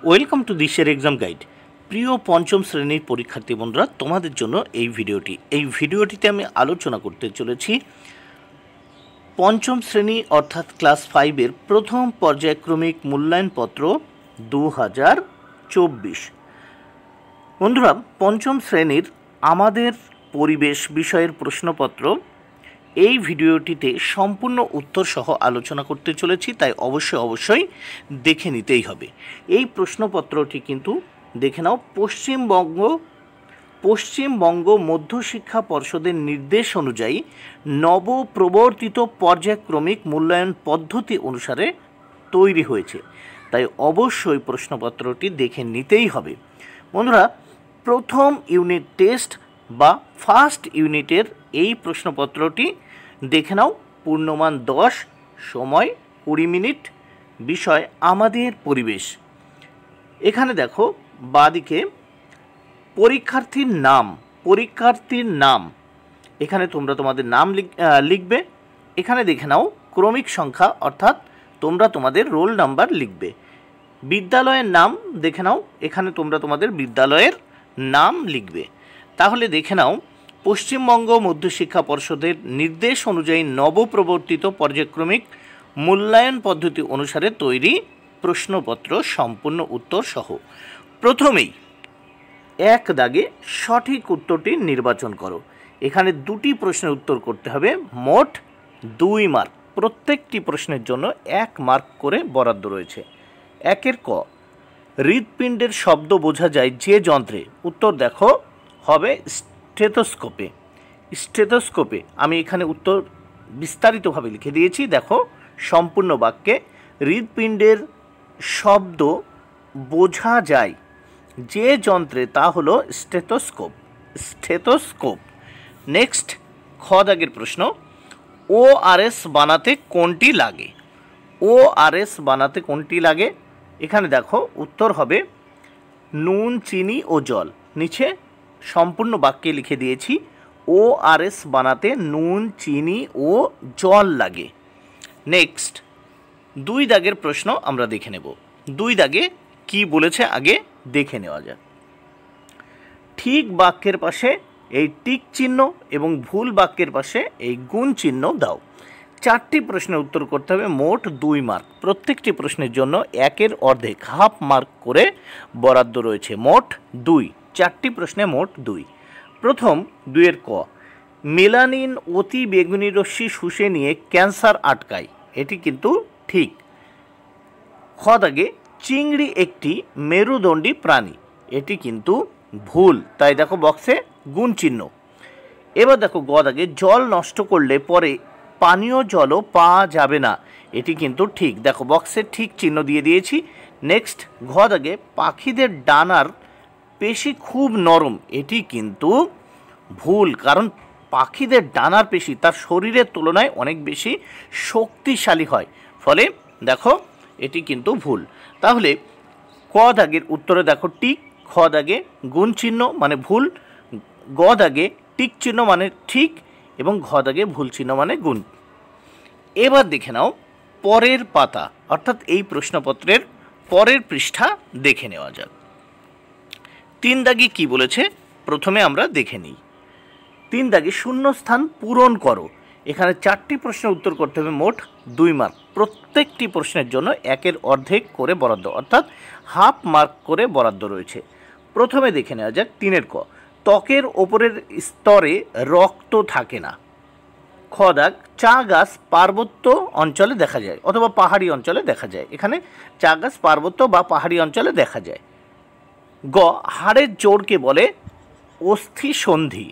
Welcome to দিশের exam guide. প্রিয় পঞ্চম শ্রেণীর পরীক্ষার্থী বন্ধুরা, তোমাদের জন্য এই ভিডিওটিতে আমি আলোচনা করতে চলেছি পঞ্চম শ্রেণী অর্থাৎ ক্লাস 5-এর প্রথম পর্যায়ক্রমিক মূল্যায়নপত্র 2024। বন্ধুরা, পঞ্চম শ্রেণীর আমাদের পরিবেশ বিষয়ের প্রশ্নপত্র এই ভিডিওটিতে সম্পূর্ণ উত্তর সহ আলোচনা করতে চলেছি, তাই অবশ্যই দেখে নিতেই হবে। এই প্রশ্নপত্রটি কিন্তু দেখে নাও, পশ্চিমবঙ্গ মধ্যশিক্ষা পর্ষদের নির্দেশ অনুযায়ী নবপ্রবর্তিত পর্যায়ক্রমিক মূল্যায়ন পদ্ধতি অনুসারে তৈরি হয়েছে, তাই অবশ্যই প্রশ্নপত্রটি দেখে নিতেই হবে। বন্ধুরা, প্রথম ইউনিট টেস্ট বা ফার্স্ট ইউনিটের এই প্রশ্নপত্রটি দেখে নাও। পূর্ণমান 10, সময় 20 মিনিট, বিষয় আমাদের পরিবেশ। এখানে দেখো বাঁদিকে পরীক্ষার্থীর নাম, এখানে তোমরা তোমাদের নাম লিখবে। এখানে দেখে নাও ক্রমিক সংখ্যা, অর্থাৎ তোমরা তোমাদের রোল নাম্বার লিখবে। বিদ্যালয়ের নাম দেখে নাও, এখানে তোমরা তোমাদের বিদ্যালয়ের নাম লিখবে। তাহলে দেখে নাও, পশ্চিমবঙ্গ মধ্যশিক্ষা পর্ষদের নির্দেশ অনুযায়ী নবপ্রবর্তিত পর্যায়ক্রমিক মূল্যায়ন পদ্ধতি অনুসারে তৈরি প্রশ্নপত্র সম্পূর্ণ উত্তর সহ। প্রথমেই এক দাগে সঠিক উত্তরটি নির্বাচন করো। এখানে দুটি প্রশ্নের উত্তর করতে হবে, মোট 2 মার্ক। প্রত্যেকটি প্রশ্নের জন্য 1 মার্ক করে বরাদ্দ রয়েছে। 1-এর ক, হৃৎপিণ্ডের শব্দ বোঝা যায় যে যন্ত্রে? উত্তর দেখো হবে স্টেথোস্কোপে। আমি এখানে উত্তর বিস্তারিতভাবে লিখে দিয়েছি, দেখো সম্পূর্ণ বাক্যে। হৃৎপিণ্ডের শব্দ বোঝা যায় যে যন্ত্রে, তা হলো স্টেথোস্কোপ। নেক্সট, খ দাগের প্রশ্ন, ORS বানাতে কোনটি লাগে? এখানে দেখো উত্তর হবে নুন, চিনি ও জল। নিচে সম্পূর্ণ বাক্যে লিখে দিয়েছি, ORS বানাতে নুন, চিনি ও জল লাগে। নেক্সট, 2 দাগের প্রশ্ন আমরা দেখে নেব। 2 দাগে কি বলেছে আগে দেখে নেওয়া যাক। ঠিক বাক্যের পাশে এই টিক চিহ্ন এবং ভুল বাক্যের পাশে এই গুণ চিহ্ন দাও। 4টি প্রশ্নের উত্তর করতে হবে, মোট 2 মার্ক। প্রত্যেকটি প্রশ্নের জন্য 1-এর অর্ধেক, হাফ মার্ক করে বরাদ্দ রয়েছে, মোট 2। 4টি প্রশ্নে মোট 2। প্রথম 2-এর ক, মেলানিন অতি বেগুনি রশ্মি শুষে নিয়ে ক্যান্সার আটকায়। এটি কিন্তু ঠিক। খ দাগে, চিংড়ি একটি মেরুদণ্ডী প্রাণী। এটি কিন্তু ভুল, তাই দেখো বক্সে গুণ চিহ্ন। এবার দেখো গ দাগে, জল নষ্ট করলে পরে পানীয় জলও পাওয়া যাবে না। এটি কিন্তু ঠিক, দেখো বক্সে ঠিক চিহ্ন দিয়ে দিয়েছি। নেক্সট, ঘ দাগে, পাখিদের ডানার পেশি খুব নরম। এটি কিন্তু ভুল, কারণ পাখিদের ডানার পেশি তার শরীরের তুলনায় অনেক বেশি শক্তিশালী হয়, ফলে দেখো এটি কিন্তু ভুল। তাহলে ক দাগের উত্তরে দেখো টিক, খ দাগে গুণ চিহ্ন মানে ভুল, গ দাগে টিক চিহ্ন মানে ঠিক এবং ঘ দাগে ভুল চিহ্ন মানে গুণ। এবার দেখে নাও পরের পাতা, অর্থাৎ এই প্রশ্নপত্রের পরের পৃষ্ঠা দেখে নেওয়া যাক। 3 দাগে কি বলেছে প্রথমে আমরা দেখে নিই। 3 দাগে শূন্যস্থান পূরণ করো। এখানে 4টি প্রশ্নের উত্তর করতে হবে, মোট 2 মার্ক। প্রত্যেকটি প্রশ্নের জন্য 1-এর অর্ধেক করে বরাদ্দ, অর্থাৎ হাফ মার্ক করে বরাদ্দ রয়েছে। প্রথমে দেখে নেওয়া যাক 3-এর ক, ত্বকের ওপরের স্তরে রক্ত থাকে না। খ দাগ, চা গাছ পার্বত্য অঞ্চলে দেখা যায় অথবা পাহাড়ি অঞ্চলে দেখা যায়। এখানে চা গাছ পার্বত্য বা পাহাড়ি অঞ্চলে দেখা যায়। গ, হাড়ের জোড়কে বলে অস্থি সন্ধি।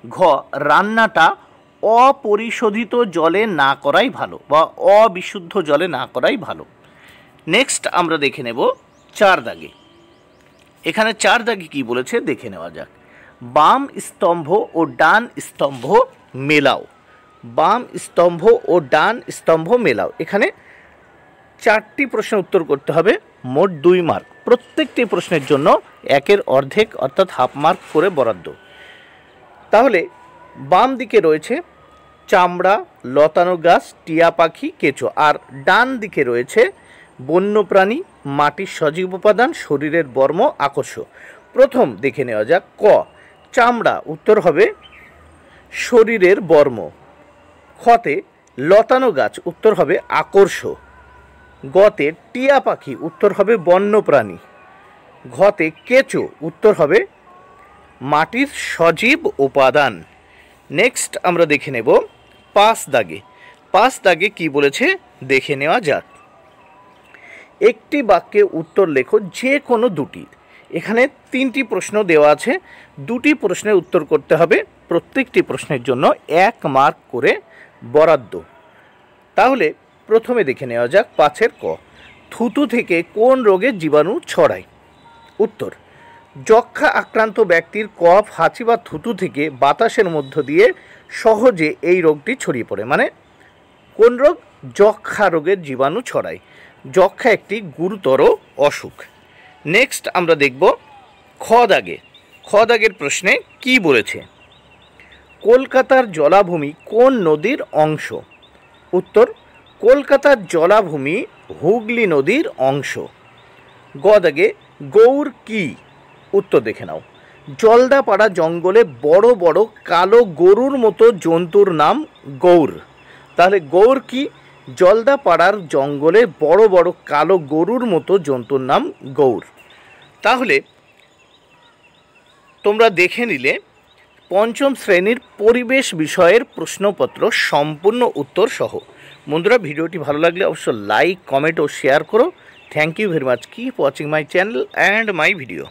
ঘ, রান্নাটা অপরিশোধিত জলে না করাই ভালো বা অবিশুদ্ধ জলে না করাই ভালো। নেক্সট আমরা দেখে নেব 4 দাগে। এখানে 4 দাগে কি বলেছে দেখে নেওয়া যাক। বাম স্তম্ভ ও ডান স্তম্ভ মেলাও। বাম স্তম্ভ ও ডান স্তম্ভ মেলাও। এখানে 4টি প্রশ্নের উত্তর করতে হবে, মোট 2 মার্ক। প্রত্যেকটি প্রশ্নের জন্য 1-এর অর্ধেক অর্থাৎ হাফ মার্ক করে বরাদ্দ। তাহলে বাম দিকে রয়েছে চামড়া, লতানো গাছ, টিয়া পাখি, কেঁচো, আর ডান দিকে রয়েছে বন্যপ্রাণী, মাটির সজীব উপাদান, শরীরের বর্ম, আকর্ষ। প্রথম দেখে নেওয়া যাক ক, চামড়া, উত্তর হবে শরীরের বর্ম। খতে লতানো গাছ, উত্তর হবে আকর্ষ। গতে টিয়া পাখি, উত্তর হবে বন্যপ্রাণী। ঘতে কেঁচো, উত্তর হবে মাটির সজীব উপাদান। নেক্সট আমরা দেখে নেব 5 দাগে। 5 দাগে কি বলেছে দেখে নেওয়া যাক। একটি বাক্যে উত্তর লেখো যে কোনো দুটি। এখানে 3টি প্রশ্ন দেওয়া আছে, 2টি প্রশ্নের উত্তর করতে হবে, প্রত্যেকটি প্রশ্নের জন্য 1 মার্ক করে বরাদ্দ। তাহলে প্রথমে দেখে নেওয়া যাক 5-এর ক, থুতু থেকে কোন রোগের জীবাণু ছড়ায়? উত্তর, যক্ষ্মা আক্রান্ত ব্যক্তির কফ, হাঁচি বা থুতু থেকে বাতাসের মধ্য দিয়ে সহজে এই রোগটি ছড়িয়ে পড়ে। মানে কোন রোগ? যক্ষ্মা রোগের জীবাণু ছড়ায়। যক্ষ্মা একটি গুরুতর অসুখ। নেক্সট আমরা দেখব খ দাগে। খ দাগের প্রশ্নে কি বলেছে? কলকাতার জলাভূমি কোন নদীর অংশ? উত্তর, কলকাতার জলাভূমি হুগলি নদীর অংশ। গ দাগে গৌর কি? উত্তর দেখে নাও। জলদাপাড়া জঙ্গলে বড় বড় কালো গরুর মতো জন্তুর নাম গৌর। তাহলে গৌর কি? জলদাপাড়ার জঙ্গলে বড় বড় কালো গরুর মতো জন্তুর নাম গৌর। তাহলে তোমরা দেখে নিলে পঞ্চম শ্রেণীর পরিবেশ বিষয়ের প্রশ্নপত্র সম্পূর্ণ উত্তর সহ। বন্ধুরা, ভিডিওটি ভালো লাগলে অবশ্যই লাইক, কমেন্ট ও শেয়ার করো। Thank you very much. Keep watching my channel and my video.